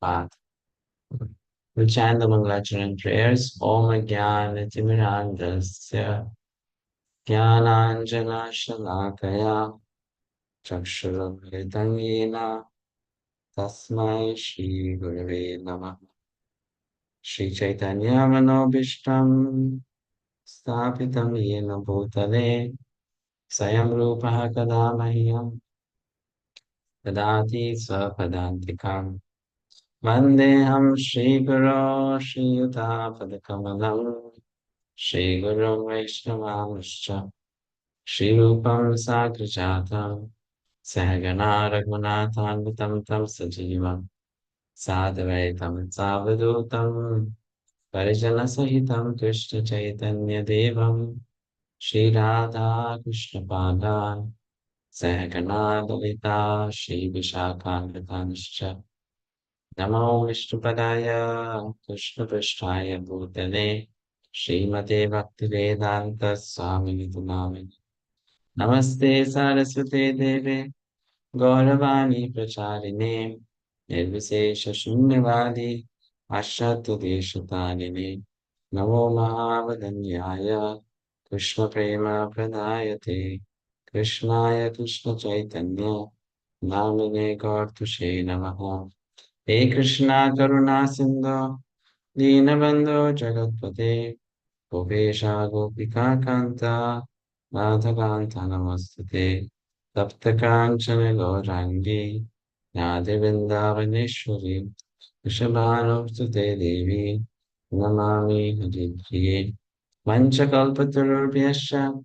path. We chant the Mangalacharan prayers. Om Jnana Timirandasya Jnananjana Shalakaya Chakshuram Yena Tasmai Shri Gurave Namah. Shri Chaitanya Manobishtam Sthapitam Yena Bhutale Sayam Rupaha Kadamahyam Dadati Swapadantikam Vandeham Shri Guru Shri Yuta Padakamalam Shri Guru Vaishnavamscha Shri Rupam Sagrajatam Sahagana Raghunathanvitam Tam Sajivam Sadvaitam Savadutam Parijana Sahitam Krishna Chaitanya Devam Shri Radha Krishna Padan Sahagana Lalita Shri Vishakhantanischa Namo Vishnupadaya Krishna Prishtaya Bhutale Srimate Bhaktivedanta Swami Namini Namaste Saraswate Deve Gauravani Pracharine Nirvisesha Shunyavadi Ashratu Deshatanine Namo Mahavadanyaya Krishna Prema Pradayate Krishnaya Krishna Chaitanya Namine Gaurtushe Namaha He Krishna Karuna Sindhu Dinabandhu Jagatpate Gopesha Gopika Kanta Radha Kanta Namastute Tapta Kanchana Gaurangi Radhe Vrindavaneshwari Vrishabhanupsute Devi Namami Haripriye Vanchakalpatarubhyascha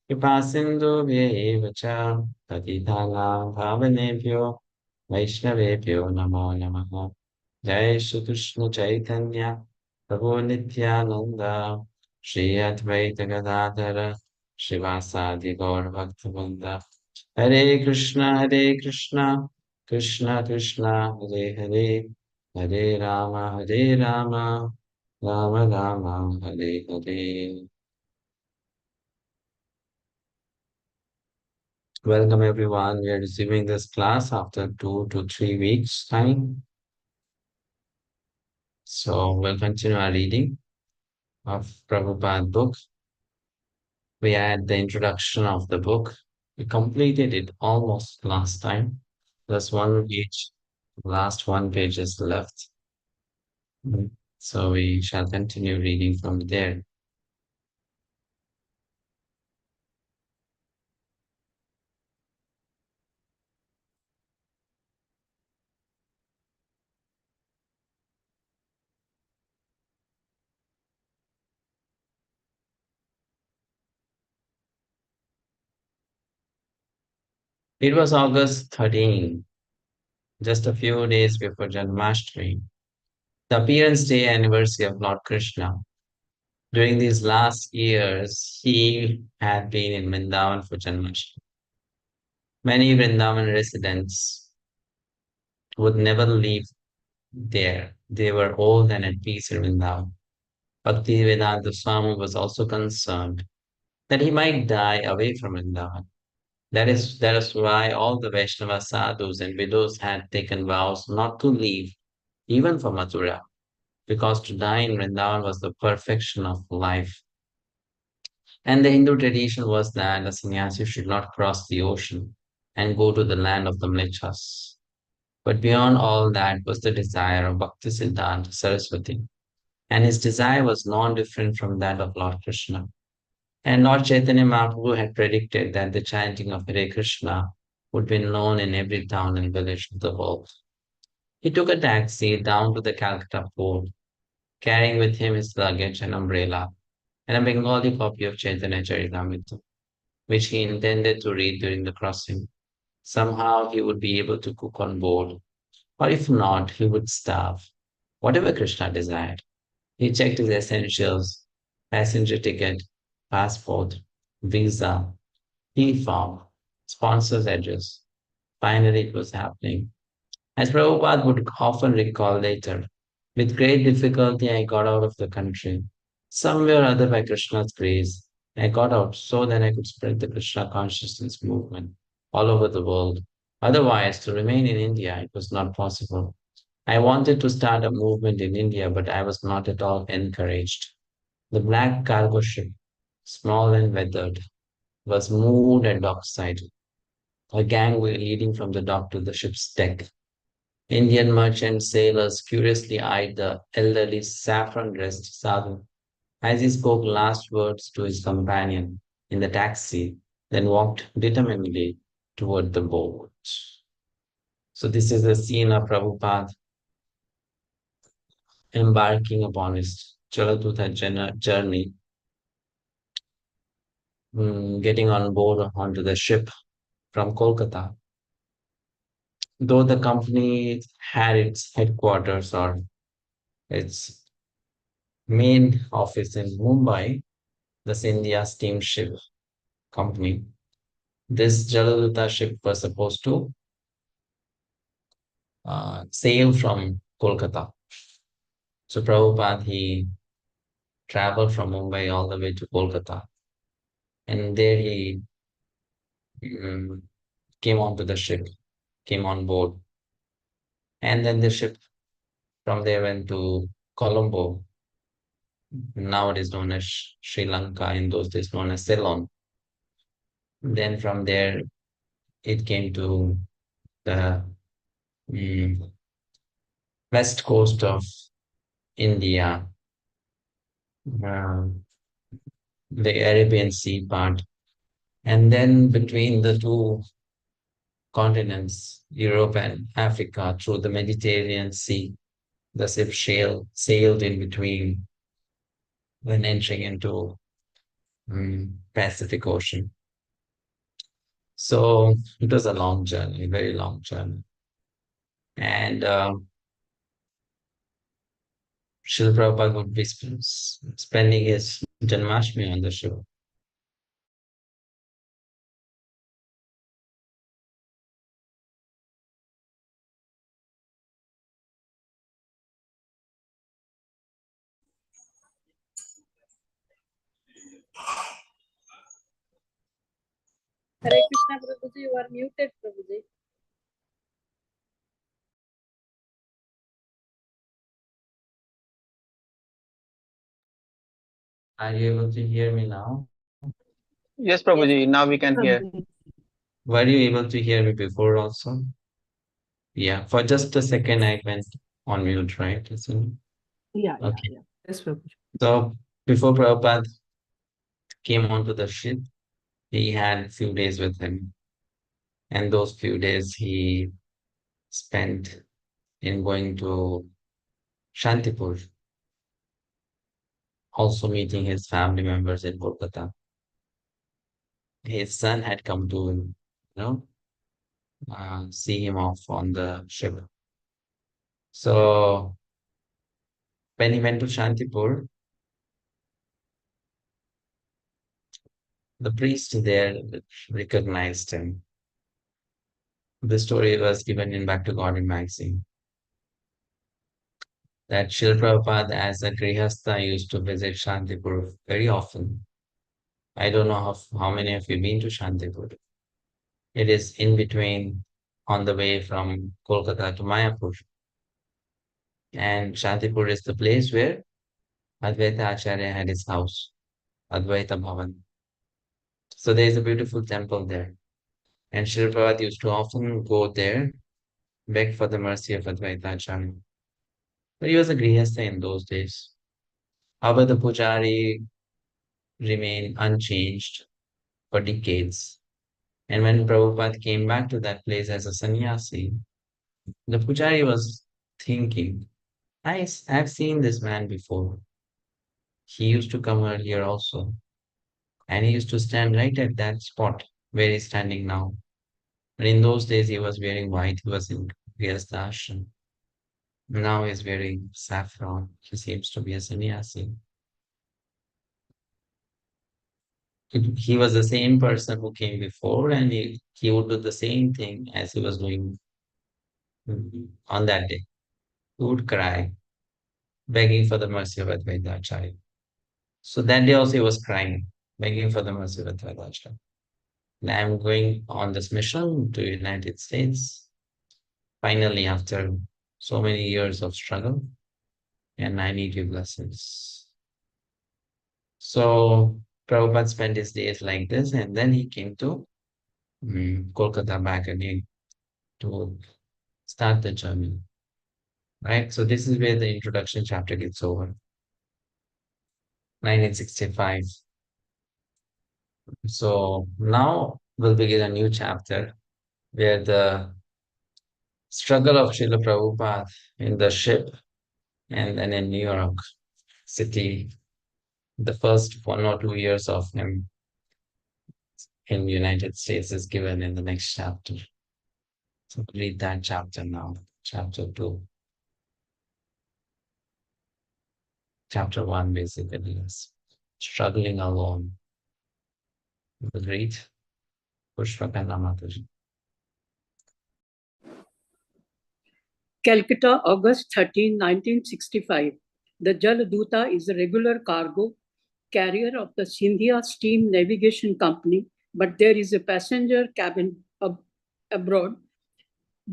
Kripasindhubhya eva cha Patitanam Pavanebhyo Vaishnavebhyo Namo Namaha Jai Shri Krishna Chaitanya Prabhu Nityananda Shri Advaita Gadadhara Shivasadi Gaur Bhaktivinoda Hare Krishna, Krishna Krishna, Hare Hare, Hare Rama, Rama Rama, Hare Hare. Welcome everyone. We are resuming this class after 2 to 3 weeks time. So we'll continue our reading of Prabhupada book. We had the introduction of the book. We completed it almost last time. There's one page, last one page is left. So we shall continue reading from there. It was August 13, just a few days before Janmashtami, the appearance day anniversary of Lord Krishna. During these last years, he had been in Vrindavan for Janmashtami. Many Vrindavan residents would never leave there. They were old and at peace in Vrindavan. Bhaktivedanta Swami was also concerned that he might die away from Vrindavan. That is why all the Vaishnava sadhus and widows had taken vows not to leave, even for Mathura, because to die in Vrindavan was the perfection of life. And the Hindu tradition was that a sannyasi should not cross the ocean and go to the land of the Mlechas. But beyond all that was the desire of Bhaktisiddhanta Saraswati, and his desire was non-different from that of Lord Krishna. And Lord Chaitanya Mahaprabhu had predicted that the chanting of Hare Krishna would be known in every town and village of the world. He took a taxi down to the Calcutta port, carrying with him his luggage and umbrella, and a Bengali copy of Chaitanya Charitamrita, which he intended to read during the crossing. Somehow he would be able to cook on board, or if not, he would starve, whatever Krishna desired. He checked his essentials, passenger ticket, passport, visa, e-form, sponsor's address. Finally, it was happening. As Prabhupada would often recall later, with great difficulty I got out of the country. Somewhere or other by Krishna's grace, I got out so that I could spread the Krishna consciousness movement all over the world. Otherwise, to remain in India, it was not possible. I wanted to start a movement in India, but I was not at all encouraged. The black cargo ship, small and weathered, was moored at dockside. A gang were leading from the dock to the ship's deck. Indian merchant sailors curiously eyed the elderly saffron-dressed sadhu as he spoke last words to his companion in the taxi, then walked determinedly toward the boat. So this is the scene of Prabhupada embarking upon his Chaladutta journey, getting on board onto the ship from Kolkata. Though the company had its headquarters or its main office in Mumbai, the Sindhya Steamship Company, this Jaladutta ship was supposed to sail from Kolkata. So Prabhupada, he traveled from Mumbai all the way to Kolkata. And there he mm, came onto the ship, came on board. And then the ship from there went to Colombo. Now it is known as Sri Lanka, in those days known as Ceylon. Then from there, it came to the mm, west coast of India, uh, the Arabian Sea part. And then between the two continents, Europe and Africa, through the Mediterranean Sea, the ship sailed in between when entering into Pacific Ocean. So it was a long journey, very long journey. And Srila Prabhupada would be spending his Janmashtami on the ship. Hare Krishna Prabhuji, you are muted, Prabhuji. Are you able to hear me now? Yes, Yes, Prabhuji, now we can hear. Prabhuji. Were you able to hear me before also? Yeah, for just a second I went on mute, right? Okay. Yeah. Yes, Prabhuji. So before Prabhupada came onto the ship, he had a few days with him. And those few days he spent in going to Shantipur, also meeting his family members in Kolkata. His son had come to, know, see him off on the ship. So when he went to Shantipur, the priest there recognized him. The story was given in Back to Garden magazine that Srila Prabhupada, as a Grihastha, used to visit Shantipur very often. I don't know how many of you been to Shantipur. It is in between on the way from Kolkata to Mayapur. And Shantipur is the place where Advaita Acharya had his house, Advaita Bhavan. So there is a beautiful temple there. And Srila Prabhupada used to often go there, beg for the mercy of Advaita Acharya. But he was a Grihastha in those days. However, the Pujari remained unchanged for decades. And when Prabhupada came back to that place as a sannyasi, the Pujari was thinking, I've seen this man before. He used to come earlier also. And he used to stand right at that spot where he's standing now. But in those days, he was wearing white. He was in Grihastha ashram. Now he's wearing saffron. He seems to be a sannyasi. He was the same person who came before, and he would do the same thing as he was doing on that day. He would cry, begging for the mercy of Advaita Acharya. So that day also he was crying, begging for the mercy of Advaita Acharya. And I'm going on this mission to United States. Finally, after So many years of struggle, and I need your blessings. So Prabhupada spent his days like this, and then he came to Kolkata back again to start the journey. Right? So this is where the introduction chapter gets over. 1965. So now we'll begin a new chapter where the struggle of Srila Prabhupada in the ship and then in New York City, the first 1 or 2 years of him in the United States is given in the next chapter. So read that chapter now, chapter 2. Chapter 1 basically is struggling alone. We'll read Pushpakanda Mataji. Calcutta, August 13, 1965. The Jaladuta is a regular cargo carrier of the Scindia Steam Navigation Company, but there is a passenger cabin abroad.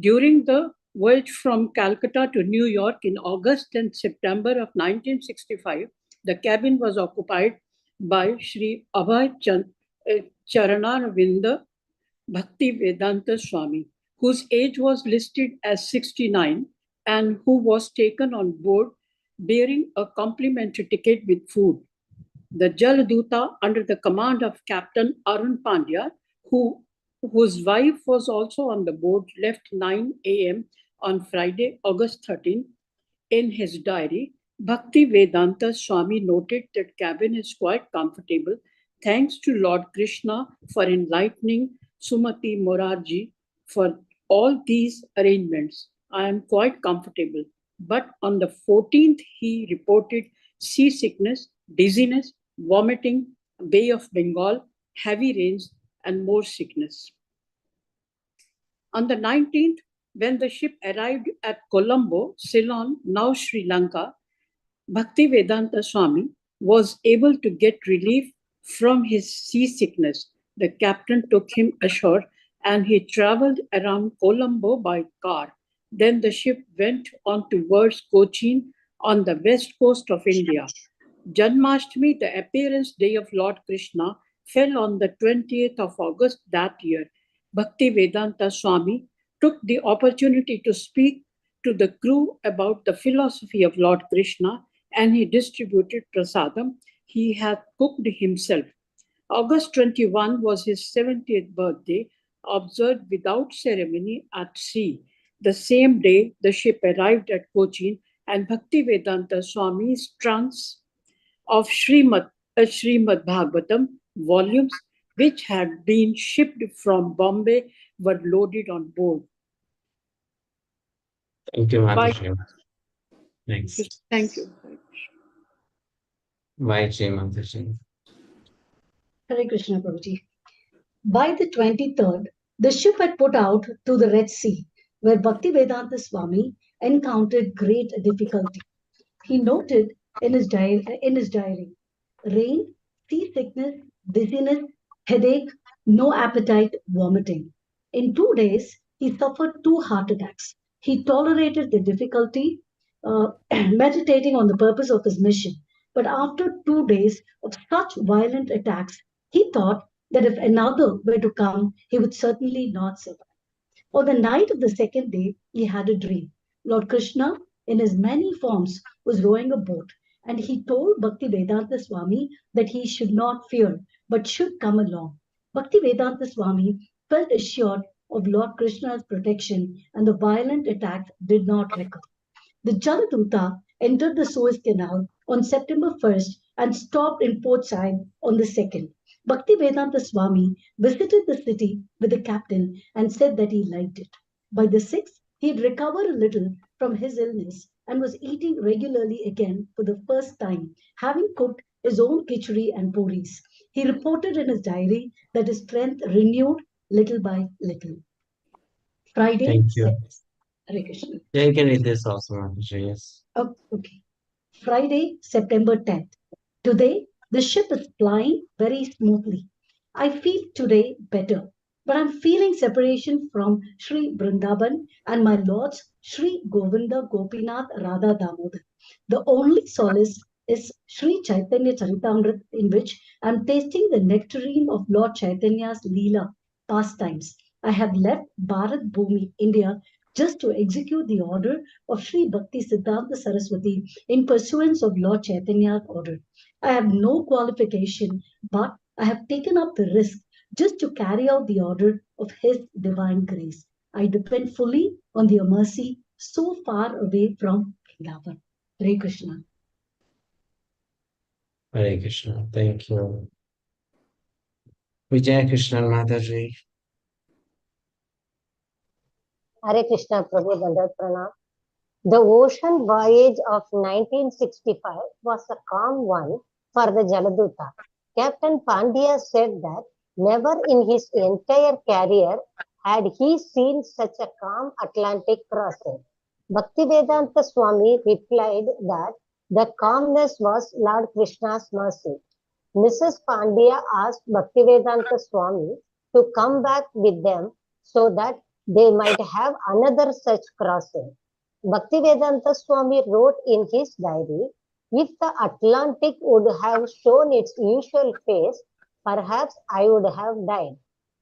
During the voyage from Calcutta to New York in August and September of 1965, the cabin was occupied by Sri Abhay Charanavinda Bhakti Vedanta Swami, whose age was listed as 69 and who was taken on board bearing a complimentary ticket with food. The Jaladuta, under the command of Captain Arun Pandya, whose wife was also on the board, left 9 a.m. on Friday, August 13. In his diary, Bhakti Vedanta Swami noted that cabin is quite comfortable, thanks to Lord Krishna for enlightening Sumati Morarji for all these arrangements. I am quite comfortable. But on the 14th, he reported seasickness, dizziness, vomiting, Bay of Bengal, heavy rains, and more sickness. On the 19th, when the ship arrived at Colombo, Ceylon, now Sri Lanka, Bhaktivedanta Swami was able to get relief from his seasickness. The captain took him ashore and he traveled around Colombo by car. Then the ship went on towards Cochin on the west coast of India. Janmashtami, the appearance day of Lord Krishna, fell on the 20th of August that year. Bhaktivedanta Swami took the opportunity to speak to the crew about the philosophy of Lord Krishna and he distributed prasadam he had cooked himself. August 21 was his 70th birthday, observed without ceremony at sea. The same day, the ship arrived at Cochin and Bhaktivedanta Swami's trunks of Srimad Bhagavatam volumes, which had been shipped from Bombay, were loaded on board. Thank you, Mataji. Next. Thank you. Bye, Mataji. Hare Krishna, Prabhuji. By the 23rd, the ship had put out to the Red Sea, where Bhaktivedanta Swami encountered great difficulty. He noted in his diary, rain, seasickness, dizziness, headache, no appetite, vomiting. In 2 days, he suffered 2 heart attacks. He tolerated the difficulty, meditating on the purpose of his mission. But after 2 days of such violent attacks, he thought that if another were to come, he would certainly not survive. On the night of the second day, he had a dream. Lord Krishna, in his many forms, was rowing a boat, and he told Bhaktivedanta Swami that he should not fear, but should come along. Bhaktivedanta Swami felt assured of Lord Krishna's protection, and the violent attacks did not recur. The Jaladuta entered the Suez Canal on September 1st and stopped in Port Said on the 2nd. Bhaktivedanta Swami visited the city with the captain and said that he liked it. By the 6th, he had recovered a little from his illness and was eating regularly again for the first time, having cooked his own khichdi and puris. He reported in his diary that his strength renewed little by little. Friday, Thank you. Hare Krishna. Yeah, you can read this also, Mataji. Yes. Oh, okay. Friday, September 10th. Today, the ship is flying very smoothly. I feel today better, but I'm feeling separation from Sri Vrindavan and my Lord's Sri Govinda Gopinath Radha Damodar. The only solace is Sri Chaitanya Charitamrit, in which I am tasting the nectarine of Lord Chaitanya's Leela pastimes. I have left Bharat Bhumi, India, just to execute the order of Sri Bhakti Siddhanta Saraswati in pursuance of Lord Chaitanya's order. I have no qualification, but I have taken up the risk just to carry out the order of His divine grace. I depend fully on your mercy so far away from Vrindavan. Hare Krishna. Hare Krishna. Thank you. Vijay Krishna Mataji. Hare Krishna Prabhu Dandat Pranam. The ocean voyage of 1965 was a calm one for the Jaladuta. Captain Pandya said that never in his entire career had he seen such a calm Atlantic crossing. Bhaktivedanta Swami replied that the calmness was Lord Krishna's mercy. Mrs. Pandya asked Bhaktivedanta Swami to come back with them so that they might have another such crossing. Bhaktivedanta Swami wrote in his diary, if the Atlantic would have shown its usual face, perhaps I would have died.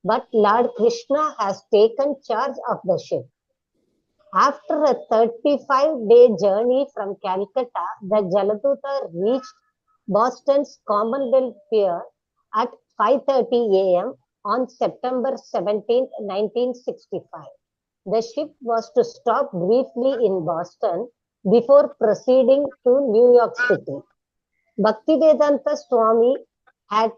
But Lord Krishna has taken charge of the ship. After a 35-day journey from Calcutta, the Jaladuta reached Boston's Commonwealth Pier at 5:30 a.m. on September 17, 1965. The ship was to stop briefly in Boston before proceeding to New York City. Bhaktivedanta Swami had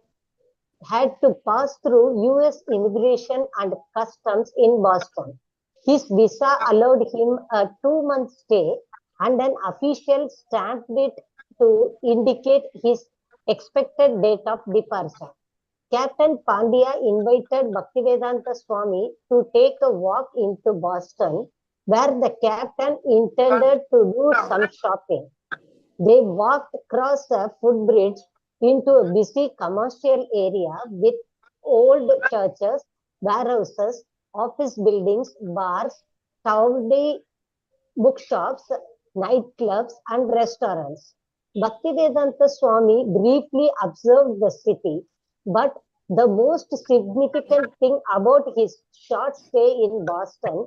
to pass through US Immigration and Customs in Boston. His visa allowed him a 2-month stay, and an official stamped it to indicate his expected date of departure. Captain Pandya invited Bhaktivedanta Swami to take a walk into Boston, where the captain intended to do some shopping. They walked across a footbridge into a busy commercial area with old churches, warehouses, office buildings, bars, tawny bookshops, nightclubs, and restaurants. Bhaktivedanta Swami briefly observed the city, but the most significant thing about his short stay in Boston,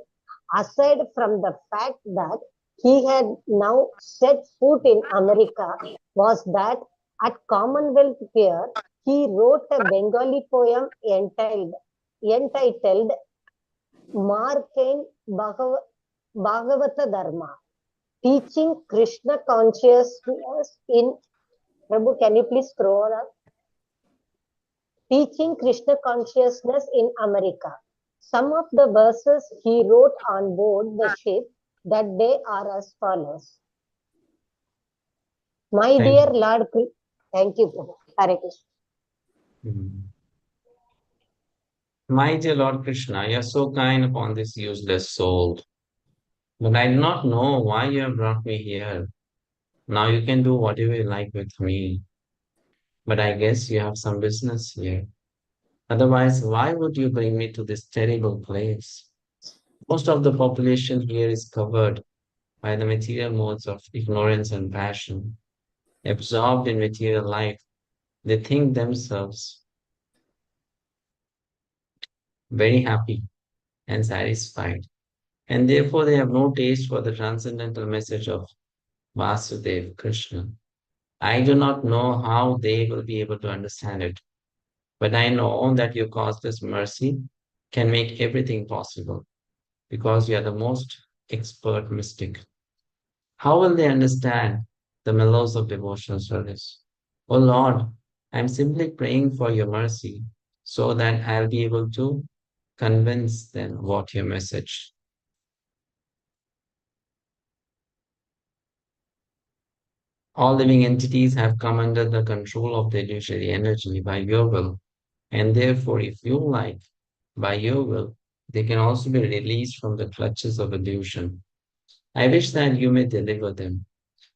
aside from the fact that he had now set foot in America, was that at Commonwealth Pier he wrote a Bengali poem entitled Markain Bhagavata Dharma, teaching Krishna consciousness in Prabhu, can you please scroll up? Teaching Krishna consciousness in America. Some of the verses he wrote on board the ship that day are as follows. My Thank dear you. Lord, thank you, Prabhu. Hare Krishna. My dear Lord Krishna, you are so kind upon this useless soul. But I do not know why you have brought me here. Now you can do whatever you like with me. But I guess you have some business here. Otherwise, why would you bring me to this terrible place? Most of the population here is covered by the material modes of ignorance and passion. Absorbed in material life, they think themselves very happy and satisfied. And therefore, they have no taste for the transcendental message of Vasudev Krishna. I do not know how they will be able to understand it, but I know that your causeless mercy can make everything possible because you are the most expert mystic. How will they understand the mellows of devotional service? Oh Lord, I'm simply praying for your mercy so that I'll be able to convince them about your message. All living entities have come under the control of the illusory energy by your will, and therefore, if you like, by your will, they can also be released from the clutches of illusion. I wish that you may deliver them.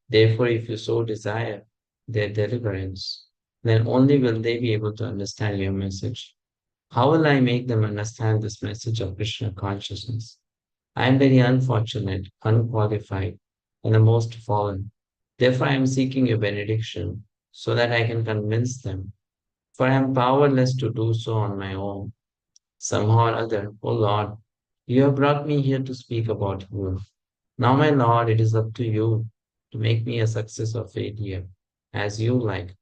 Therefore, if you so desire their deliverance, then only will they be able to understand your message. How will I make them understand this message of Krishna consciousness? I am very unfortunate, unqualified, and the most fallen. Therefore, I am seeking your benediction so that I can convince them, for I am powerless to do so on my own. Somehow or other, O Lord, you have brought me here to speak about you. Now, my Lord, it is up to you to make me a success or failure, as you like.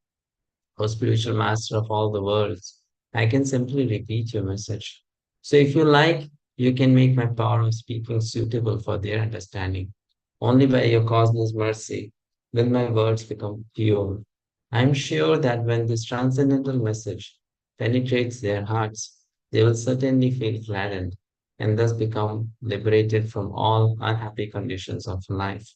O spiritual master of all the worlds, I can simply repeat your message. So, if you like, you can make my power of speaking suitable for their understanding. Only by your causeless mercy will my words become pure. I am sure that when this transcendental message penetrates their hearts, they will certainly feel gladdened and thus become liberated from all unhappy conditions of life.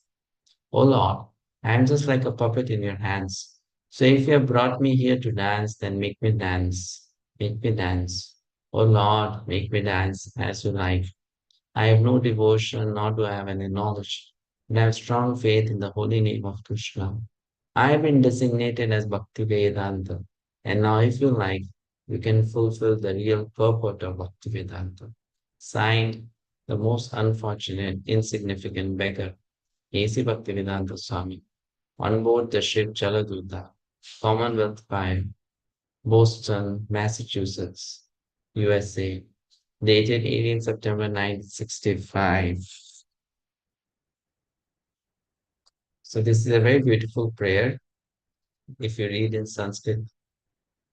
Oh Lord, I am just like a puppet in your hands. So if you have brought me here to dance, then make me dance. Make me dance. Oh Lord, make me dance as you like. I have no devotion, nor do I have any knowledge, but I have strong faith in the holy name of Krishna. I have been designated as Bhakti Vedanta, and now, if you like, you can fulfill the real purport of Bhakti Vedanta. Signed, the most unfortunate, insignificant beggar, A.C. Bhaktivedanta Swami, on board the ship Jaladuta, Commonwealth Pier, Boston, Massachusetts, USA, dated 18 September 1965. So this is a very beautiful prayer. If you read in Sanskrit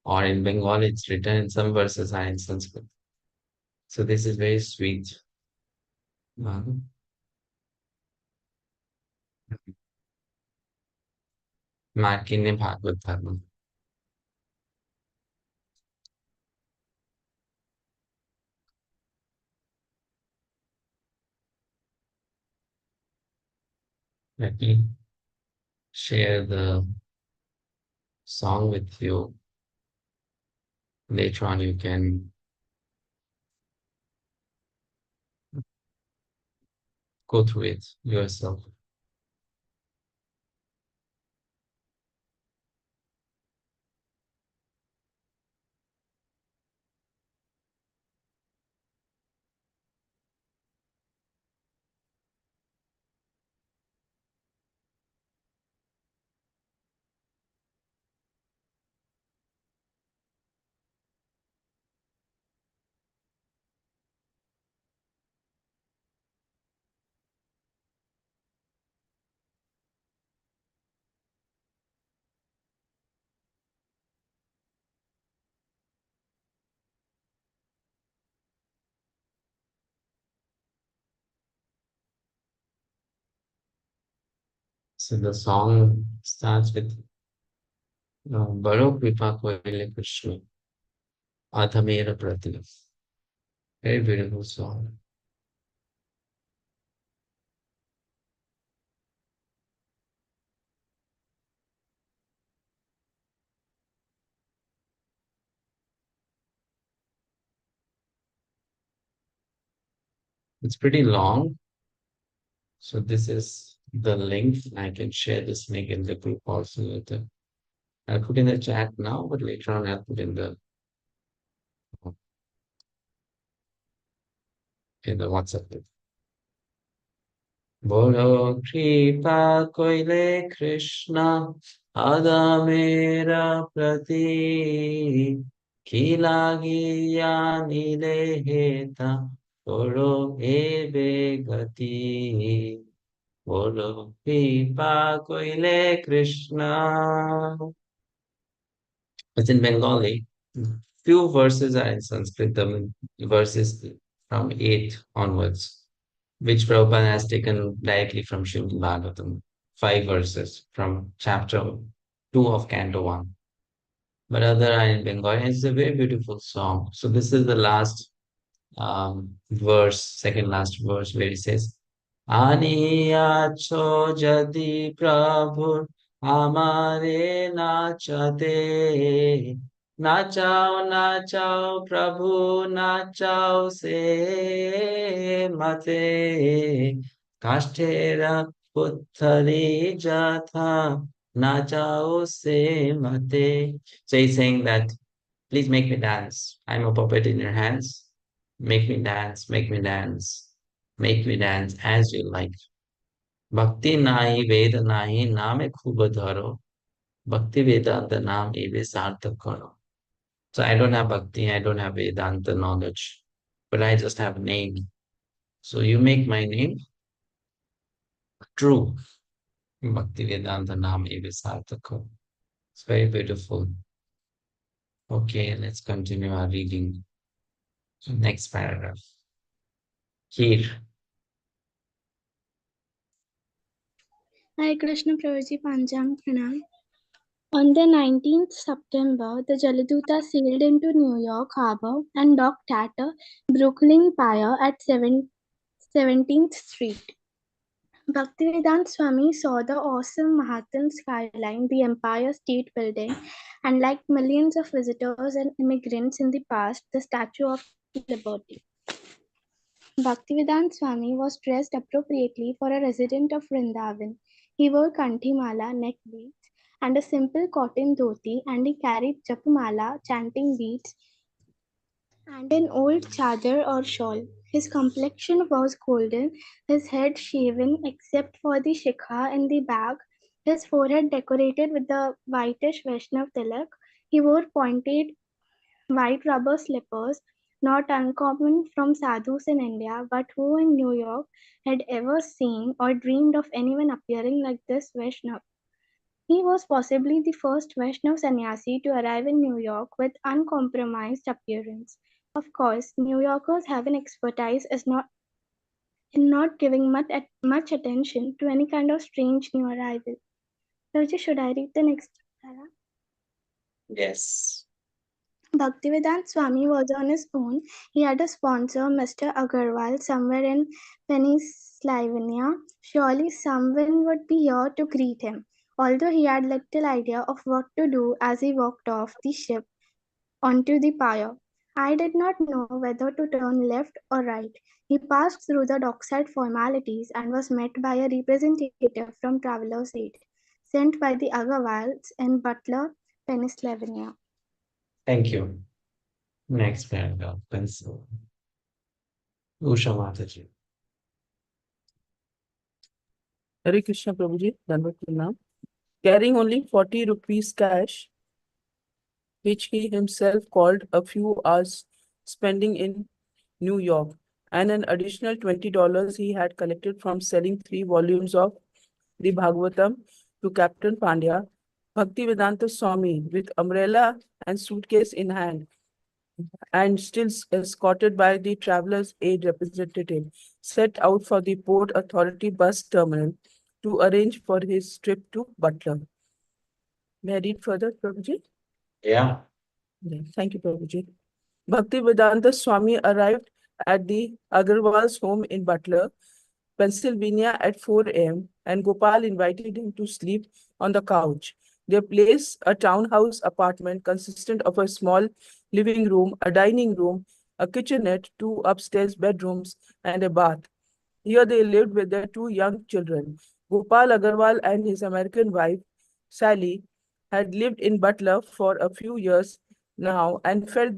or in Bengali, it's written in some verses are in Sanskrit. So this is very sweet. Markine Bhagavad Dharma. Let me share the song with you. Later on, you can go through it yourself. So the song starts with Baro Kripa Koile Krishna, Adhamera Prati. Very beautiful song. It's pretty long. So this is the link. I can share this link in the group also later. I'll put in the chat now, but later on I'll put in the WhatsApp group. Bolo Kripa Koile Krishna Adamera Prati Kilagiya Nileheta Bolo Ebe Gati Bolo Kripa Koile Krishna. It's in Bengali. Few verses are in Sanskrit, the verses from 8 onwards, which Prabhupada has taken directly from Srimad Bhagavatam, 5 verses from chapter 2 of Canto 1. But other are in Bengali. It's a very beautiful song. So this is the last verse, second last verse, where he says, Aniyacho jadi prabhu amare nachate nachao nachao prabhu nachao se mate kashtera puttari jatha nachao se mate. So he's saying that please make me dance. I'm a puppet in your hands. Make me dance, make me dance. Make me dance as you like. Bhakti nahi Veda nahi name khub dharo. Bhakti Vedanta naam eve sarthak karo. So I don't have bhakti, I don't have Vedanta knowledge, but I just have name. So you make my name true. Bhakti Vedanta naam eve sarthak karo. It's very beautiful. Okay, let's continue our reading. Next paragraph. Here. Hare Krishna Prabhuji Panjang Pranam. On the 19th September, the Jaladuta sailed into New York Harbor and docked at a Brooklyn Pier at 17th Street. Bhaktivedanta Swami saw the awesome Manhattan skyline, the Empire State Building, and like millions of visitors and immigrants in the past, the Statue of Liberty. Bhaktivedanta Swami was dressed appropriately for a resident of Vrindavan. He wore kanthimala neck beads and a simple cotton dhoti, and he carried japamala, chanting beads, and an old chadar or shawl. His complexion was golden, his head shaven except for the shikha in the back, his forehead decorated with the whitish Vaishnav tilak. He wore pointed white rubber slippers, not uncommon from sadhus in India, but who in New York had ever seen or dreamed of anyone appearing like this Vaishnav? He was possibly the first Vaishnav sannyasi to arrive in New York with uncompromised appearance. Of course, New Yorkers have an expertise in not giving much attention to any kind of strange new arrival. Raji, should I read the next para? Yes. Bhaktivedanta Swami was on his own. He had a sponsor, Mr. Agarwal, somewhere in Pennsylvania. Surely someone would be here to greet him, although he had little idea of what to do as he walked off the ship onto the pier. I did not know whether to turn left or right. He passed through the dockside formalities and was met by a representative from Travelers Aid, sent by the Agarwals in Butler, Pennsylvania. Thank you. Next paragraph. Pencil. Usha Mataji. Hare Krishna Prabhuji, Dandavat Pranam. Carrying only 40 rupees cash, which he himself called a few hours spending in New York, and an additional $20 he had collected from selling 3 volumes of the Bhagavatam to Captain Pandya, Bhaktivedanta Swami, with umbrella and suitcase in hand, and still escorted by the traveler's aid representative, set out for the Port Authority bus terminal to arrange for his trip to Butler. May I read further, Prabhuji? Yeah. Thank you, Prabhuji. Bhaktivedanta Swami arrived at the Agarwal's home in Butler, Pennsylvania at 4 a.m. and Gopal invited him to sleep on the couch. Their place, a townhouse apartment, consisted of a small living room, a dining room, a kitchenette, 2 upstairs bedrooms, and a bath. Here they lived with their 2 young children. Gopal Agarwal and his American wife, Sally, had lived in Butler for a few years now and felt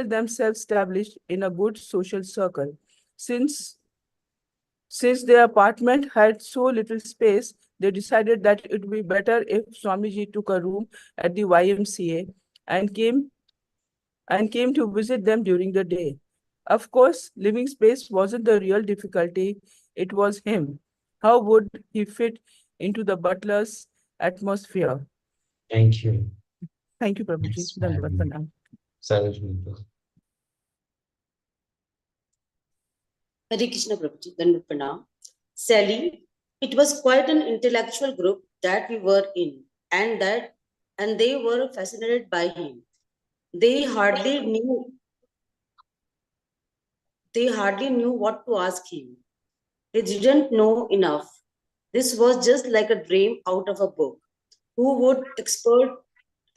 themselves established in a good social circle. Since their apartment had so little space, they decided that it would be better if Swamiji took a room at the YMCA and came to visit them during the day. Of course, living space wasn't the real difficulty, it was him. How would he fit into the butler's atmosphere? Thank you. Thank you, Prabhuji. Next Dandavat paragraph. Pranam. Sarojini. Hare Krishna Prabhuji, Dandavat Pranam. Sally, it was quite an intellectual group that we were in, and they were fascinated by him. They hardly knew what to ask him. They didn't know enough. This was just like a dream out of a book. Who would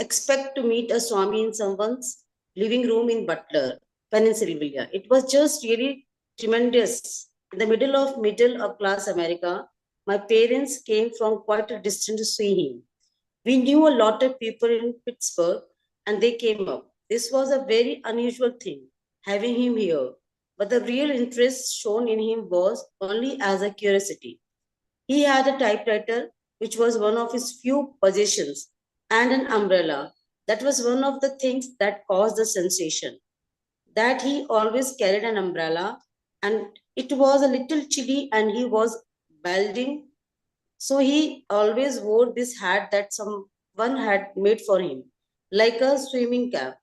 expect to meet a Swami in someone's living room in Butler, Pennsylvania? It was just really tremendous. In the middle class America, my parents came from quite a distance to see him. We knew a lot of people in Pittsburgh and they came up. This was a very unusual thing, having him here. but the real interest shown in him was only as a curiosity. He had a typewriter, which was one of his few possessions, and an umbrella. That was one of the things that caused the sensation. That he always carried an umbrella, and it was a little chilly, and he was balding. So he always wore this hat that someone had made for him, like a swimming cap.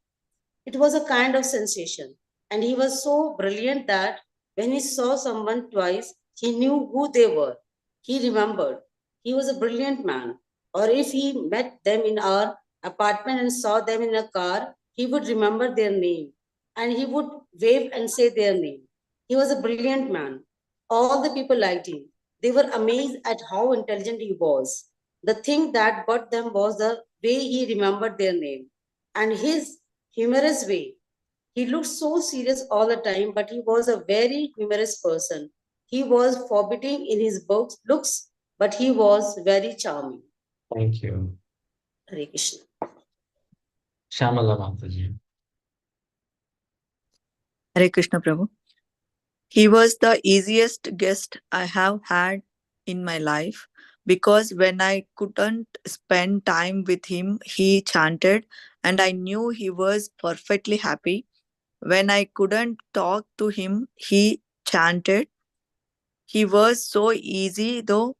It was a kind of sensation. And he was so brilliant that when he saw someone twice, he knew who they were. He remembered. He was a brilliant man. Or if he met them in our apartment and saw them in a car, he would remember their name and he would wave and say their name. He was a brilliant man. All the people liked him. They were amazed at how intelligent he was. The thing that got them was the way he remembered their name and his humorous way. He looked so serious all the time, but he was a very humorous person. He was forbidding in his looks, but he was very charming. Thank you. Hare Krishna. Shamala Mataji. Hare Krishna Prabhu. He was the easiest guest I have had in my life because when I couldn't spend time with him, he chanted and I knew he was perfectly happy. When I couldn't talk to him, he chanted. He was so easy though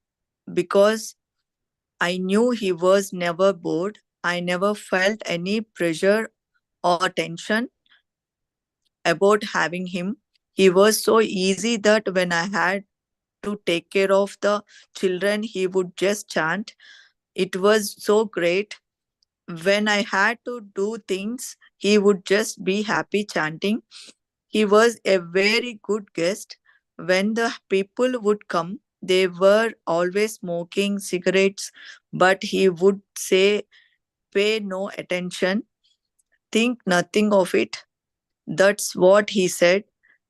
because I knew he was never bored. I never felt any pressure or tension about having him. He was so easy that when I had to take care of the children, he would just chant. It was so great. When I had to do things, he would just be happy chanting. He was a very good guest. When the people would come, they were always smoking cigarettes, but he would say, pay no attention, think nothing of it. That's what he said.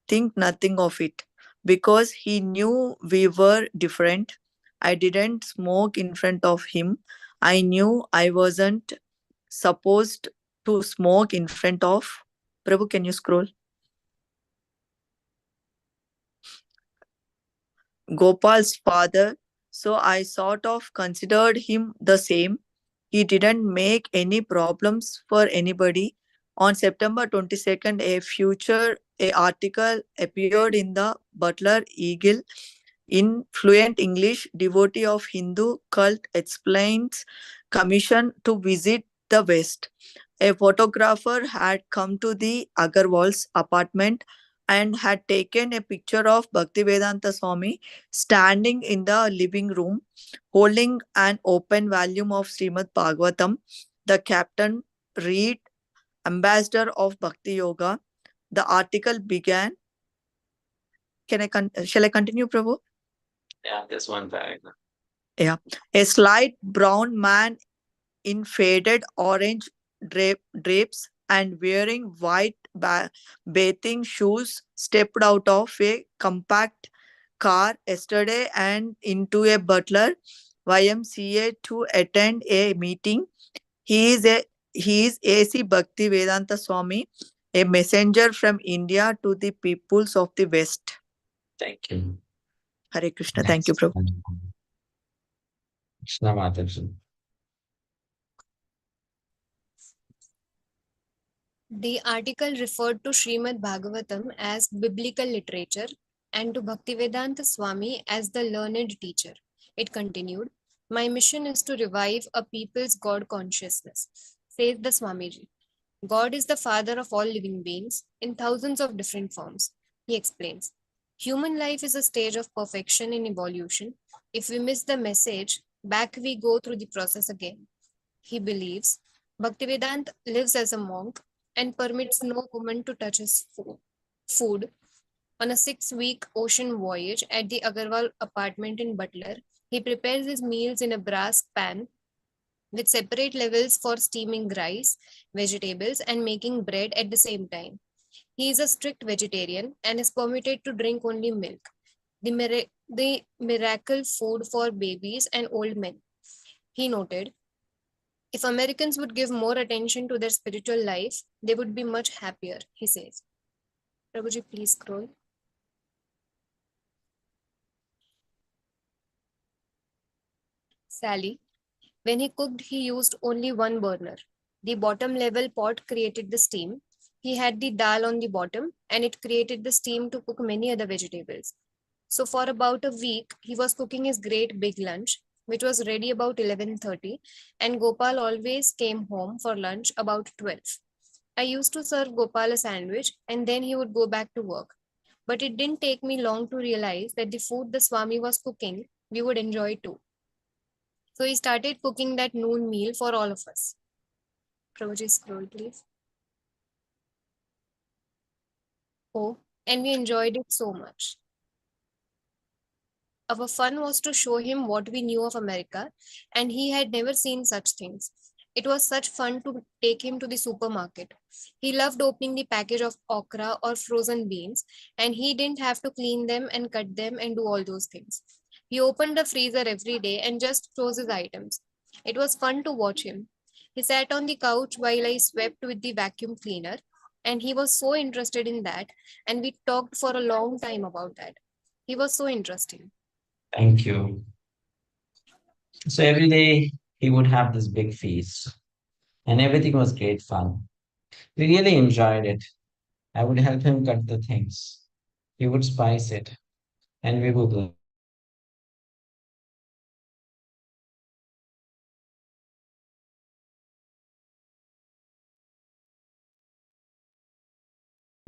Think nothing of it. Because he knew we were different. I didn't smoke in front of him. I knew I wasn't supposed to smoke in front of. Prabhu, can you scroll? Gopal's father. So I sort of considered him the same. He didn't make any problems for anybody. On September 22nd, a article appeared in the Butler Eagle in fluent English. Devotee of Hindu cult explains commission to visit the West. A photographer had come to the Agarwal's apartment and had taken a picture of Bhaktivedanta Swami standing in the living room holding an open volume of Srimad Bhagavatam. The captain read, Ambassador of Bhakti Yoga. The article began. Shall I continue, Prabhu? Yeah, this one paragraph. Yeah. A slight brown man in faded orange drapes and wearing white bathing shoes stepped out of a compact car yesterday and into a Butler YMCA to attend a meeting. He is A.C. Bhakti Vedanta Swami, a messenger from India to the peoples of the West. Thank you. Hare Krishna. Thank you, Prabhu. Krishna Mataji. The article referred to Srimad Bhagavatam as biblical literature and to Bhaktivedanta Swami as the learned teacher. It continued, my mission is to revive a people's God consciousness, says the Swamiji. God is the father of all living beings in thousands of different forms. He explains, human life is a stage of perfection in evolution. If we miss the message, back we go through the process again. He believes Bhaktivedanta lives as a monk and permits no woman to touch his food. On a 6-week ocean voyage at the Agarwal apartment in Butler, he prepares his meals in a brass pan with separate levels for steaming rice, vegetables, and making bread at the same time. He is a strict vegetarian and is permitted to drink only milk, the miracle food for babies and old men. He noted, if Americans would give more attention to their spiritual life, they would be much happier, he says. Prabhuji, please scroll. Sally. When he cooked, he used only one burner. The bottom level pot created the steam. He had the dal on the bottom and it created the steam to cook many other vegetables. So for about a week, he was cooking his great big lunch, which was ready about 11:30, and Gopal always came home for lunch about 12. I used to serve Gopal a sandwich and then he would go back to work. But it didn't take me long to realize that the food the Swami was cooking, we would enjoy too. So he started cooking that noon meal for all of us. Prabhuji, scroll please. Oh, and we enjoyed it so much. Our fun was to show him what we knew of America, and he had never seen such things. It was such fun to take him to the supermarket. He loved opening the package of okra or frozen beans, and he didn't have to clean them and cut them and do all those things. He opened the freezer every day and just chose his items. It was fun to watch him. He sat on the couch while I swept with the vacuum cleaner, and he was so interested in that, and we talked for a long time about that. He was so interesting. Thank you. So every day he would have this big feast, and everything was great fun. We really enjoyed it. I would help him cut the things. He would spice it, and we would laugh.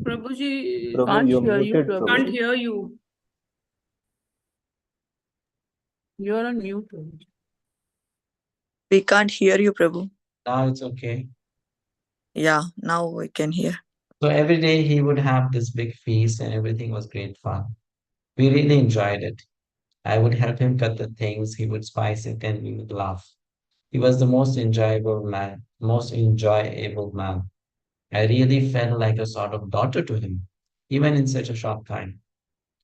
Prabhuji, Prabhu, can't you're hear you, muted, Prabhu. Prabhu. Can't hear you. You're on mute, Prabhuji. We can't hear you, Prabhu. Now it's okay. Yeah, now we can hear. So every day he would have this big feast, and everything was great fun. We really enjoyed it. I would help him cut the things, he would spice it, and we would laugh. He was the most enjoyable man. I really felt like a sort of daughter to him, even in such a short time.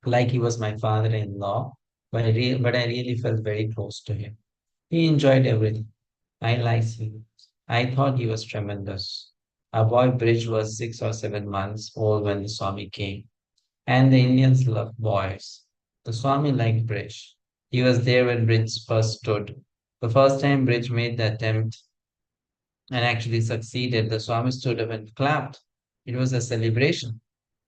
Like he was my father-in-law, but I really felt very close to him. He enjoyed everything. I liked him. I thought he was tremendous. Our boy Bridge was 6 or 7 months old when the Swami came, and the Indians love boys. The Swami liked Bridge. He was there when Bridge first stood. The first time Bridge made the attempt and actually succeeded, the Swami stood up and clapped. It was a celebration.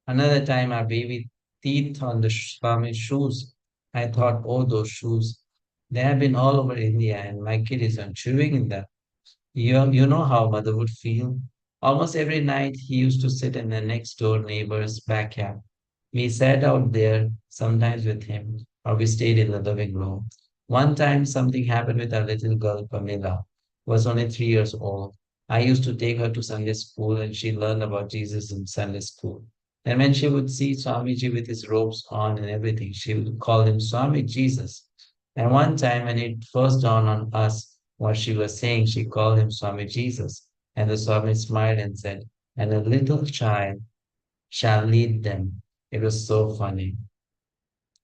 Another time, our baby teeth on the Swami's shoes. I thought, oh, those shoes. They have been all over India, and my kid is on chewing in them. You know how mother would feel. Almost every night, he used to sit in the next door neighbor's backyard. We sat out there, sometimes with him, or we stayed in the living room. One time, something happened with our little girl, Pamela, who was only 3 years old. I used to take her to Sunday school, and she learned about Jesus in Sunday school. And when she would see Swamiji with his robes on and everything, she would call him Swami Jesus. And one time, when it first dawned on us what she was saying, she called him Swami Jesus. And the Swami smiled and said, and a little child shall lead them. It was so funny.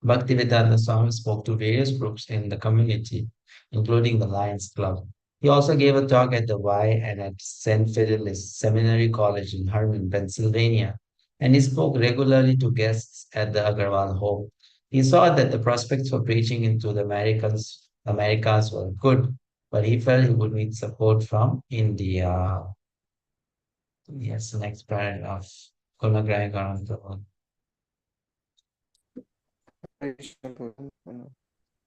Bhaktivedanta Swami spoke to various groups in the community, including the Lions Club. He also gave a talk at the Y and at St. Fidelis Seminary College in Herman, Pennsylvania, and he spoke regularly to guests at the Agarwal home. He saw that the prospects for preaching into the Americas were good, but he felt he would need support from India. Yes, next paragraph. Kunagraya Garantha.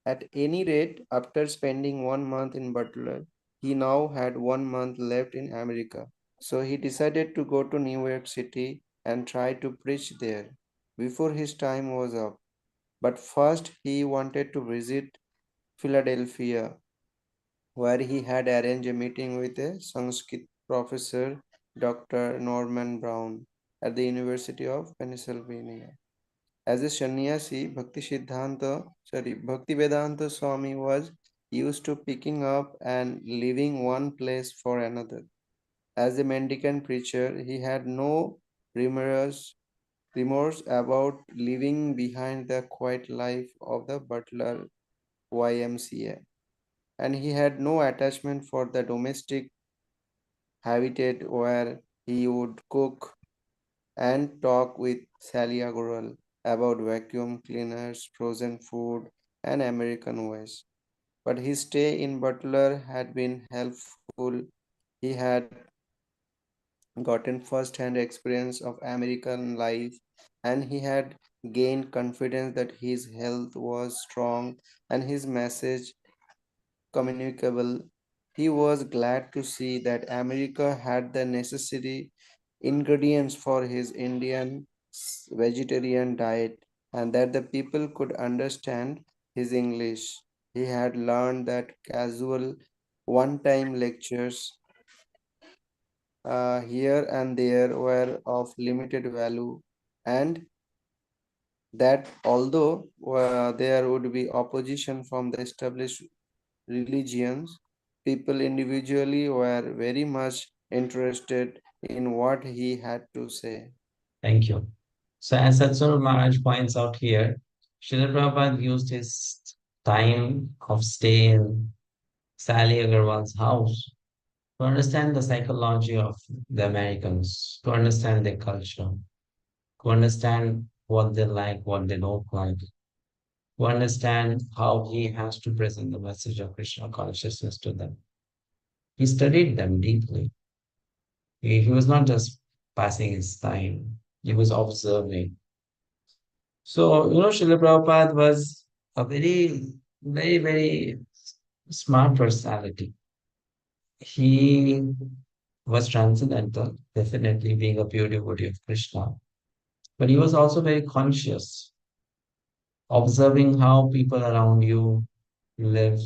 At any rate, after spending 1 month in Butler, he now had 1 month left in America. So he decided to go to New York City and try to preach there before his time was up. But first, he wanted to visit Philadelphia, where he had arranged a meeting with a Sanskrit professor, Dr. Norman Brown, at the University of Pennsylvania. As a sannyasi, Bhaktivedanta Swami was used to picking up and leaving one place for another. As a mendicant preacher, he had no remorse about leaving behind the quiet life of the Butler YMCA, and he had no attachment for the domestic habitat where he would cook and talk with Sally Agarwal about vacuum cleaners, frozen food, and American ways. But his stay in Butler had been helpful. He had gotten first-hand experience of American life, and he had gained confidence that his health was strong and his message communicable. He was glad to see that America had the necessary ingredients for his Indian vegetarian diet and that the people could understand his English. He had learned that casual one time lectures here and there were of limited value, and that although there would be opposition from the established religions, people individually were very much interested in what he had to say. Thank you. So, as Satsvarupa Maharaj points out here, Srila Prabhupada used his time of stay in Sally Agarwal's house to understand the psychology of the Americans, to understand their culture, to understand what they like, what they don't like, to understand how he has to present the message of Krishna consciousness to them. He studied them deeply. He was not just passing his time, he was observing. So, Srila Prabhupada was a very smart personality. He was transcendental, definitely being a pure devotee of Krishna. But he was also very conscious, observing how people around you live,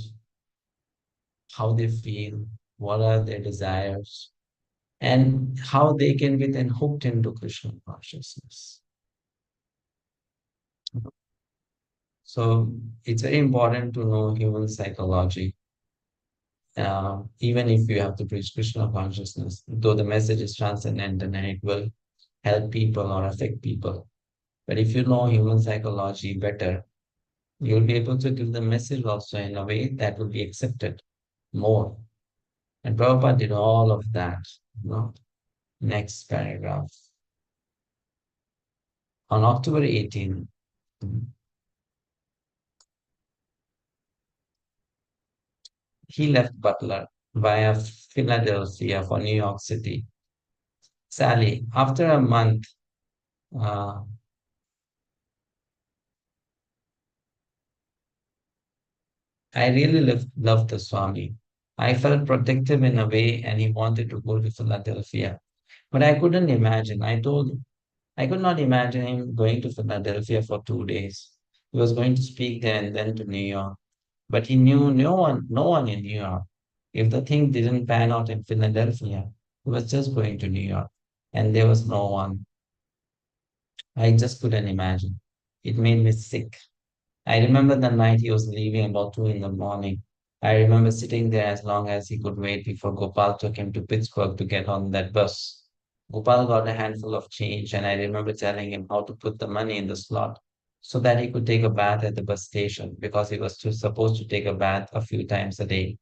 how they feel, what are their desires, and how they can be then hooked into Krishna consciousness. So it's very important to know human psychology, even if you have to preach Krishna consciousness, though the message is transcendental and it will help people or affect people. But if you know human psychology better, you'll be able to give the message also in a way that will be accepted more. And Prabhupada did all of that. Next paragraph. On October 18, he left Butler via Philadelphia for New York City. Sally, after a month, uh, I really loved the Swami. I felt protective in a way, and he wanted to go to Philadelphia. But I couldn't imagine. I could not imagine him going to Philadelphia for 2 days. He was going to speak there and then to New York. But he knew no one in New York. If the thing didn't pan out in Philadelphia, he was just going to New York. And there was no one. I just couldn't imagine. It made me sick. I remember the night he was leaving about 2 in the morning. I remember sitting there as long as he could wait before Gopal took him to Pittsburgh to get on that bus. Gopal got a handful of change, and I remember telling him how to put the money in the slot so that he could take a bath at the bus station because he was supposed to take a bath a few times a day.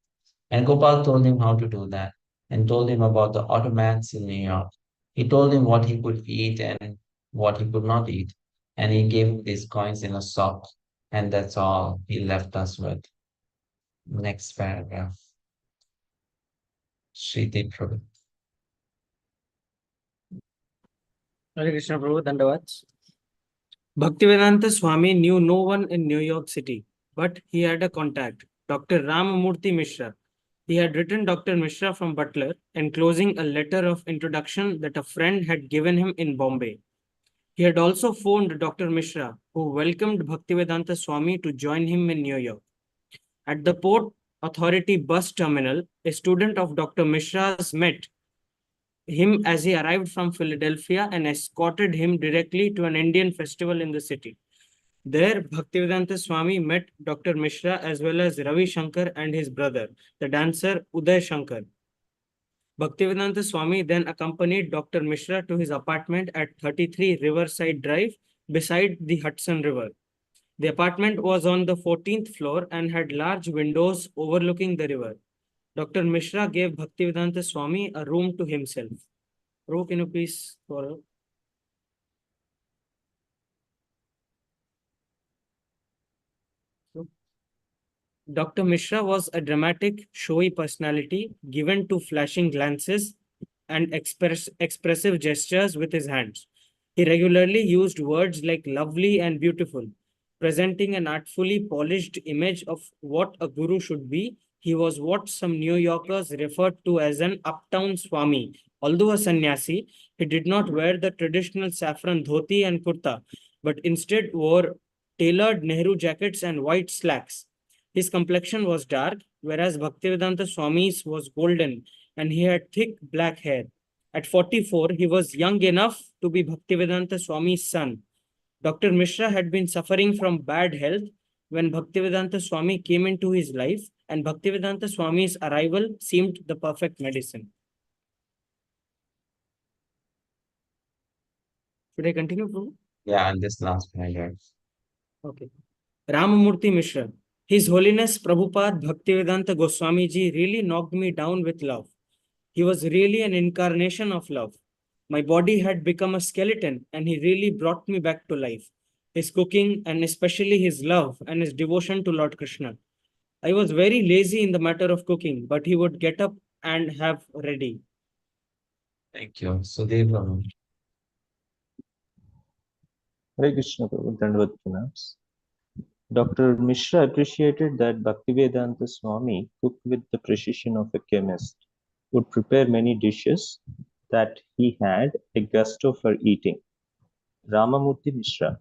And Gopal told him how to do that and told him about the automats in New York. He told him what he could eat and what he could not eat. And he gave him these coins in a sock. And that's all he left us with. Next paragraph. Sriti Prabhu. Hare Krishna Prabhu, Dandavats. Bhaktivedanta Swami knew no one in New York City, but he had a contact, Dr. Ramamurthy Mishra. He had written Dr. Mishra from Butler, enclosing a letter of introduction that a friend had given him in Bombay. He had also phoned Dr. Mishra, who welcomed Bhaktivedanta Swami to join him in New York. At the Port Authority bus terminal, a student of Dr. Mishra's met him as he arrived from Philadelphia and escorted him directly to an Indian festival in the city. There, Bhaktivedanta Swami met Dr. Mishra as well as Ravi Shankar and his brother, the dancer Uday Shankar. Bhaktivedanta Swami then accompanied Dr. Mishra to his apartment at 33 Riverside Drive beside the Hudson River. The apartment was on the 14th floor and had large windows overlooking the river. Dr. Mishra gave Bhaktivedanta Swami a room to himself. Prabhu, can you please follow? Dr. Mishra was a dramatic, showy personality given to flashing glances and expressive gestures with his hands. He regularly used words like lovely and beautiful, presenting an artfully polished image of what a guru should be. He was what some New Yorkers referred to as an uptown Swami. Although a sannyasi, he did not wear the traditional saffron dhoti and kurta, but instead wore tailored Nehru jackets and white slacks. His complexion was dark, whereas Bhaktivedanta Swami's was golden, and he had thick black hair. At 44, he was young enough to be Bhaktivedanta Swami's son. Dr. Mishra had been suffering from bad health when Bhaktivedanta Swami came into his life, and Bhaktivedanta Swami's arrival seemed the perfect medicine. Should I continue, Prabhu? Yeah, and this last paragraph. Okay. Ramamurti Mishra. His Holiness Prabhupada Bhaktivedanta Goswami ji really knocked me down with love. He was really an incarnation of love. My body had become a skeleton and he really brought me back to life. His cooking and especially his love and his devotion to Lord Krishna. I was very lazy in the matter of cooking, but he would get up and have ready. Thank you. Sudev Prabhu. Hare Krishna Prabhu, Dandavat Pranams. Dr. Mishra appreciated that Bhaktivedanta Swami cooked with the precision of a chemist, would prepare many dishes that he had a gusto for eating. Ramamurti Mishra.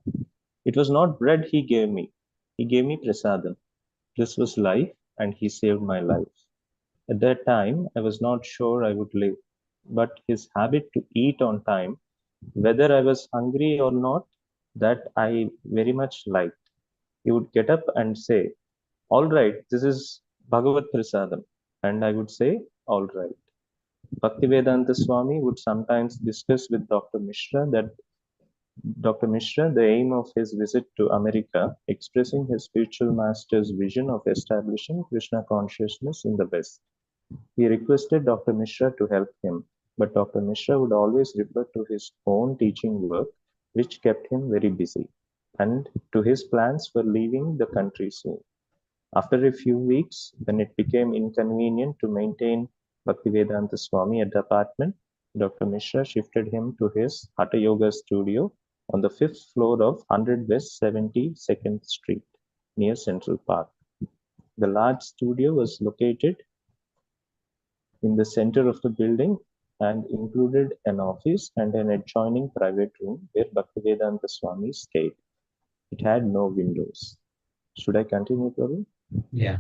It was not bread he gave me prasadam. This was life, and he saved my life. At that time, I was not sure I would live, but his habit to eat on time, whether I was hungry or not, that I very much liked. He would get up and say, "All right, this is Bhagavat Prasadam." And I would say, "All right." Bhaktivedanta Swami would sometimes discuss with Dr. Mishra the aim of his visit to America, expressing his spiritual master's vision of establishing Krishna consciousness in the West. He requested Dr. Mishra to help him, but Dr. Mishra would always refer to his own teaching work, which kept him very busy, and to his plans for leaving the country soon. After a few weeks, when it became inconvenient to maintain Bhaktivedanta Swami at the apartment, Dr. Mishra shifted him to his Hatha Yoga studio on the 5th floor of 100 West 72nd Street, near Central Park. The large studio was located in the center of the building and included an office and an adjoining private room where Bhaktivedanta Swami stayed. It had no windows. Should I continue, Prabhu? Yeah.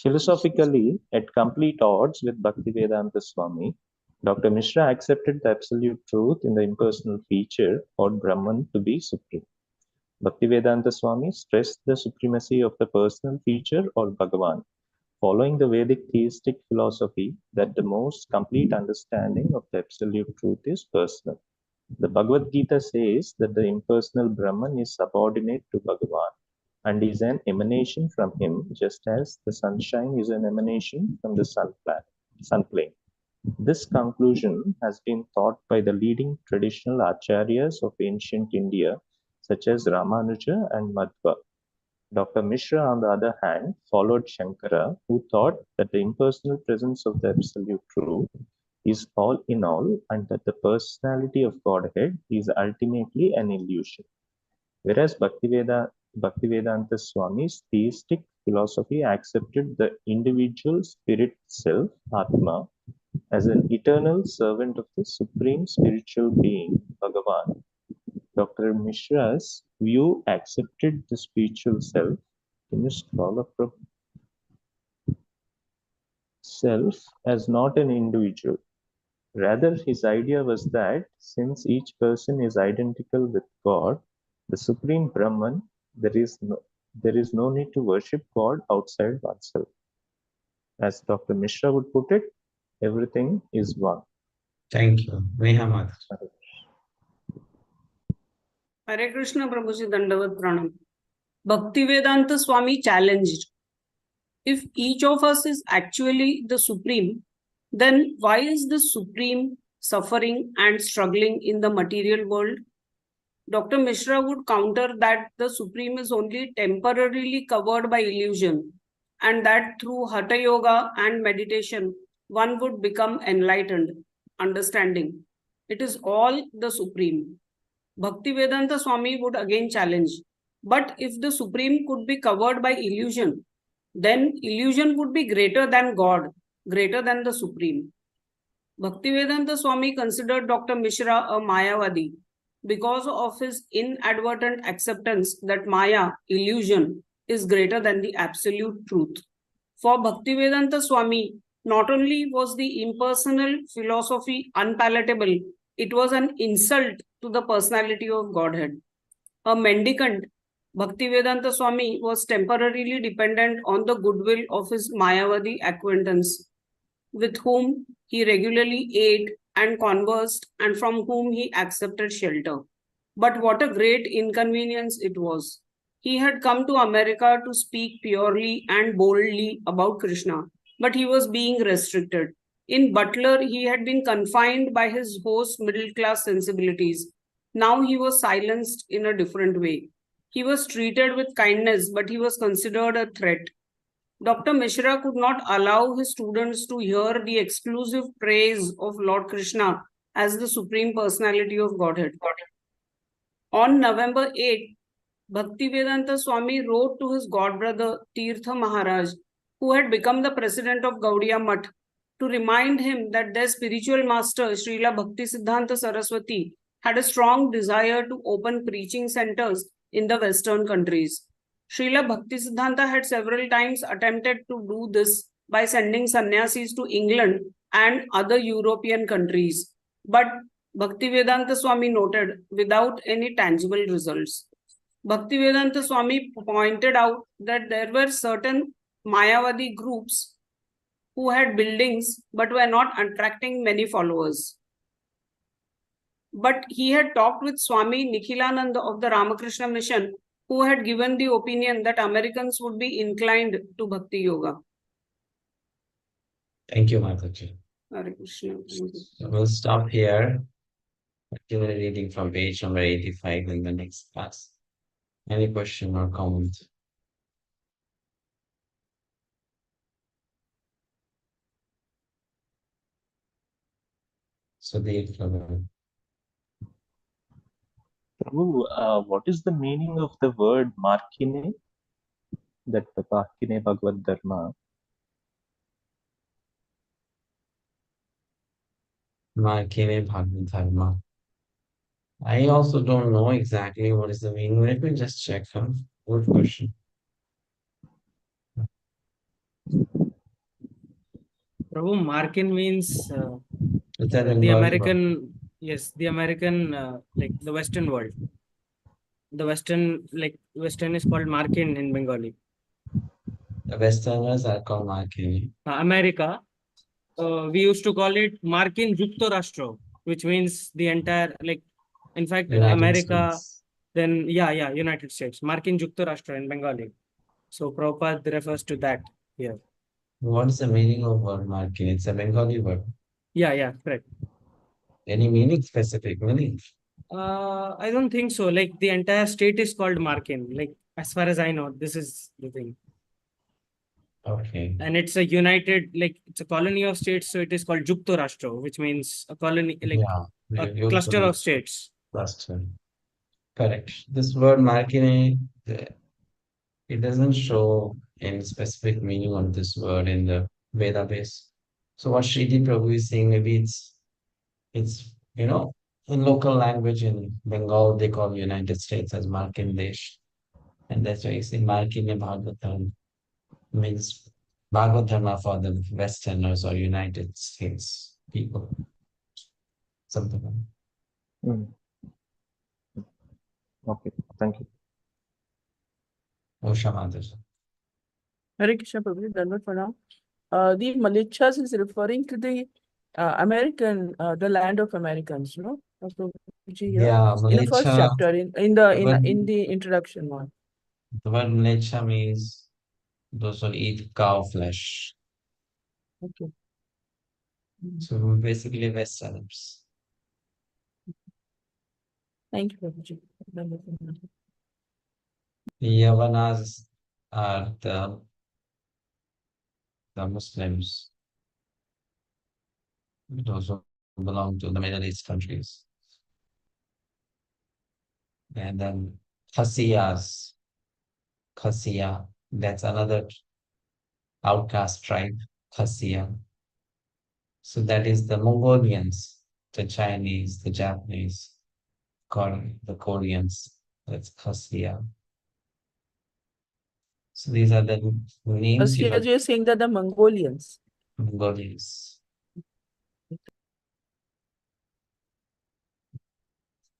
Philosophically, at complete odds with Bhaktivedanta Swami, Dr. Mishra accepted the absolute truth in the impersonal feature or Brahman to be supreme. Bhaktivedanta Swami stressed the supremacy of the personal feature or Bhagavan, following the Vedic theistic philosophy that the most complete understanding of the absolute truth is personal. The Bhagavad Gita says that the impersonal Brahman is subordinate to Bhagavan and is an emanation from him, just as the sunshine is an emanation from the sun plane. This conclusion has been taught by the leading traditional acharyas of ancient India, such as Ramanuja and Madhva. Dr. Mishra, on the other hand, followed Shankara, who thought that the impersonal presence of the absolute truth is all in all, and that the personality of Godhead is ultimately an illusion. Whereas Bhaktivedanta Swami's theistic philosophy accepted the individual spirit self, Atma, as an eternal servant of the supreme spiritual being, Bhagavan. Dr. Mishra's view accepted the spiritual self. Can you scroll up, self as not an individual. Rather, his idea was that since each person is identical with God, the supreme Brahman, there is no need to worship God outside oneself. As Dr. Mishra would put it, everything is one. Thank you. Mehamad. Hare Krishna Prabhuji Dandavat Pranam. Bhaktivedanta Swami challenged, if each of us is actually the Supreme, then why is the Supreme suffering and struggling in the material world? Dr. Mishra would counter that the Supreme is only temporarily covered by illusion, and that through Hatha Yoga and meditation, one would become enlightened, understanding. It is all the Supreme. Bhaktivedanta Swami would again challenge. But if the Supreme could be covered by illusion, then illusion would be greater than God, greater than the Supreme. Bhaktivedanta Swami considered Dr. Mishra a Mayavadi because of his inadvertent acceptance that Maya, illusion, is greater than the absolute truth. For Bhaktivedanta Swami, not only was the impersonal philosophy unpalatable, it was an insult to the personality of Godhead. A mendicant, Bhaktivedanta Swami was temporarily dependent on the goodwill of his Mayavadi acquaintance, with whom he regularly ate and conversed and from whom he accepted shelter. But what a great inconvenience it was. He had come to America to speak purely and boldly about Krishna, but he was being restricted. In Butler, he had been confined by his host's middle class sensibilities. Now he was silenced in a different way. He was treated with kindness, but he was considered a threat. Dr. Mishra could not allow his students to hear the exclusive praise of Lord Krishna as the Supreme Personality of Godhead. On November 8, Bhaktivedanta Swami wrote to his godbrother Tirtha Maharaj, who had become the president of Gaudiya Math, to remind him that their spiritual master, Srila Bhaktisiddhanta Saraswati, had a strong desire to open preaching centers in the Western countries. Srila Bhaktisiddhanta had several times attempted to do this by sending sannyasis to England and other European countries, but Bhaktivedanta Swami noted without any tangible results. Bhaktivedanta Swami pointed out that there were certain Mayavadi groups who had buildings but were not attracting many followers. But he had talked with Swami Nikhilananda of the Ramakrishna Mission, who had given the opinion that Americans would be inclined to Bhakti Yoga. Thank you, Mataji. Hare Krishna. So we'll stop here. Continue reading from page number 85 in the next class. Any question or comment? So Prabhu, what is the meaning of the word Markine? That Markine Bhagavad Dharma. Markine Bhagavad Dharma. I also don't know exactly what is the meaning. Let me just check. Good question. Prabhu, Markin means It's an the Bengali American, yes, the American, like the Western world. The Western, like Western is called Markin in Bengali. The Westerners are called Markine. America, we used to call it Markin Yukto Rashtra, which means the entire, like, in fact, United America, States. then, yeah, United States. Markin Yukto Rashtra in Bengali. So Prabhupada refers to that here. What is the meaning of word Markine? It's a Bengali word. Yeah, correct. Any meaning, specific meaning? I don't think so. Like the entire state is called Markin. Like as far as I know, this is the thing. Okay. And it's a united, like it's a colony of states, so it is called Jukto Rashtra, which means a colony, like Yeah, a cluster of states. Cluster. Correct. This word Markine, it doesn't show any specific meaning of this word in the Veda base. So what Sriti Prabhu is saying, maybe it's in local language in Bengal they call United States as Markin Desh. And that's why you see Markine Bhagavatam means Bhagavad Dharma for the Westerners or United States people. Something like that. Mm. Okay, thank you. Osha Madhusha. Hare Krishna Prabhu, Dandavat Pranam. The Malechas is referring to the American, the land of Americans, no? Prabhuji here. Yeah, In the first Malecha, chapter, in the introduction one. the word Malecha means those who eat cow flesh. Okay. So basically Westerners. Thank you, Prabhuji. Yavanas are the Muslims, those who belong to the Middle East countries. And then Khasiyas, Khasiya, that's another outcast tribe, Khasiya. So that is the Mongolians, the Chinese, the Japanese, the Koreans, that's Khasiya. So these are the names you have. You're saying that the Mongolians. Mongolians.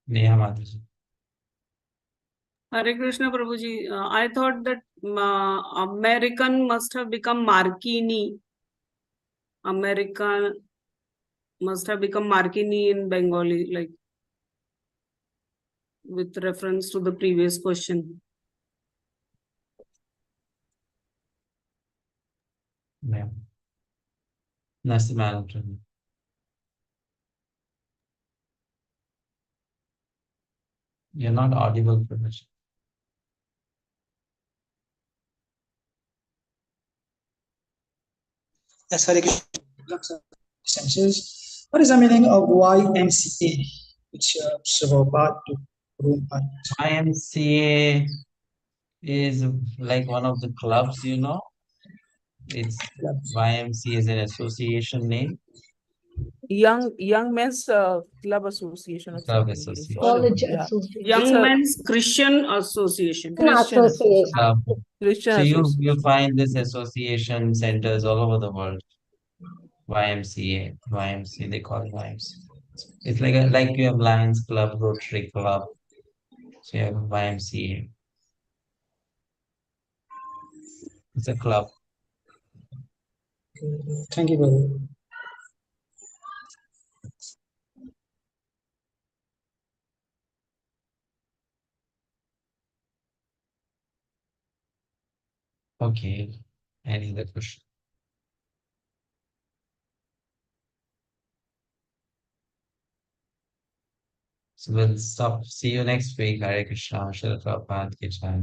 Neha Mataji. Hare Krishna Prabhuji, I thought that American must have become Markini. American must have become Markini in Bengali, like with reference to the previous question. Yeah. Nasimantra. You're not audible, Prabhuji. Yes, Hare Krishna. Senses. What is the meaning of YMCA, which Prabhupada to Prabhupada? YMCA is like one of the clubs, you know. It's YMCA is an association name. Young Men's Club Association or Club something. association. College Yeah. association. Young Men's Christian Association. Christian Association. Christian So you Association. find this association centers all over the world. YMCA, they call it YMCA. It's like you have Lions Club, Rotary Club. So you have YMCA. It's a club. Thank you, Prabhu. Okay. Any other question? So we'll stop. See you next week. Hare Krishna. Srila Prabhupada Ki Jai.